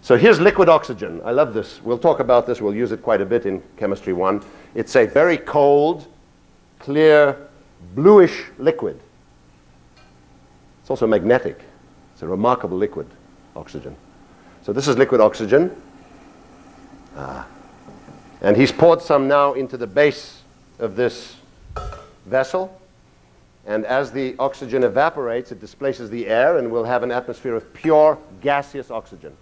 So here's liquid oxygen. I love this. We'll talk about this. We'll use it quite a bit in Chemistry 1. It's a very cold, clear, bluish liquid. It's also magnetic. It's a remarkable liquid, oxygen. So this is liquid oxygen. And he's poured some now into the base of this vessel. And as the oxygen evaporates, it displaces the air, and we'll have an atmosphere of pure gaseous oxygen.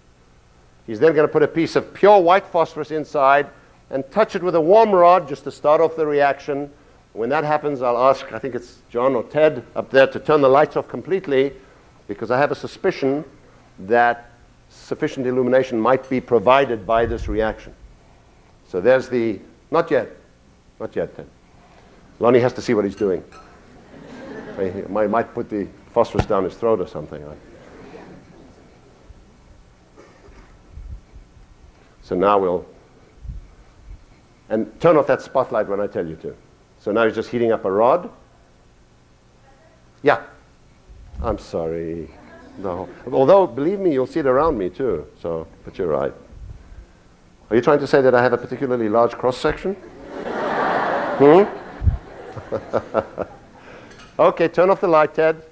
He's then going to put a piece of pure white phosphorus inside and touch it with a warm rod just to start off the reaction. When that happens, I'll ask, I think it's John or Ted up there, to turn the lights off completely, because I have a suspicion that sufficient illumination might be provided by this reaction. So there's the, not yet, Ted. Lonnie has to see what he's doing. He might put the phosphorus down his throat or something. So now we'll, and turn off that spotlight when I tell you to. So now he's just heating up a rod. Yeah, I'm sorry. No, although believe me, you'll see it around me too. So, but you're right. Are you trying to say that I have a particularly large cross section? Okay, turn off the light, Ted.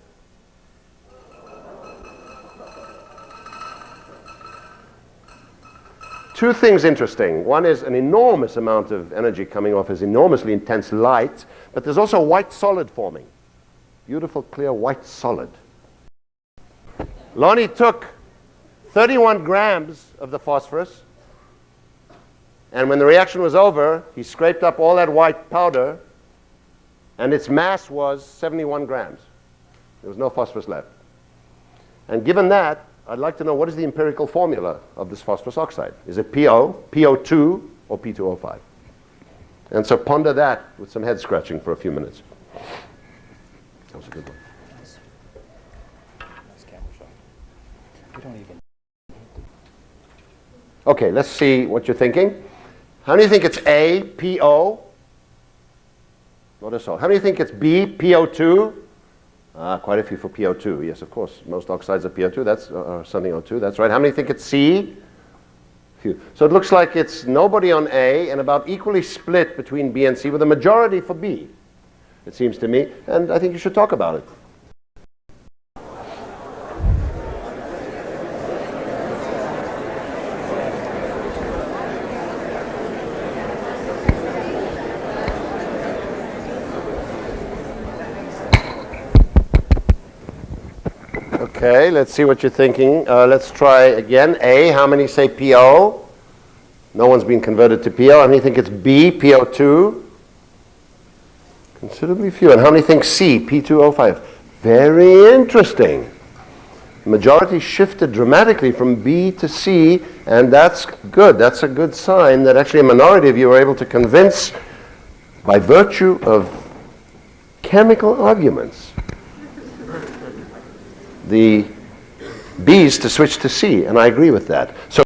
Two things interesting. One is an enormous amount of energy coming off as enormously intense light, but there's also white solid forming. Beautiful, clear white solid. Lonnie took 31 grams of the phosphorus, and when the reaction was over, he scraped up all that white powder, and its mass was 71 grams. There was no phosphorus left. And given that, I'd like to know, what is the empirical formula of this phosphorus oxide? Is it PO, PO2, or P2O5? And so ponder that with some head scratching for a few minutes. That was a good one. Nice camera shot. You don't even... Okay, let's see what you're thinking. How many think it's A, PO? Not so. How many think it's B, PO2? Quite a few for PO2. Yes, of course. Most oxides are PO2. That's something O2. That's right. How many think it's C? Few. So it looks like it's nobody on A and about equally split between B and C, with a majority for B, it seems to me. And I think you should talk about it. Okay, let's see what you're thinking. Let's try again. A, how many say PO? No one's been converted to PO. How many think it's B, PO2? Considerably few. And how many think C, P2O5? Very interesting. The majority shifted dramatically from B to C, and that's good. That's a good sign that actually a minority of you were able to convince, by virtue of chemical arguments, the B's to switch to C, and I agree with that. So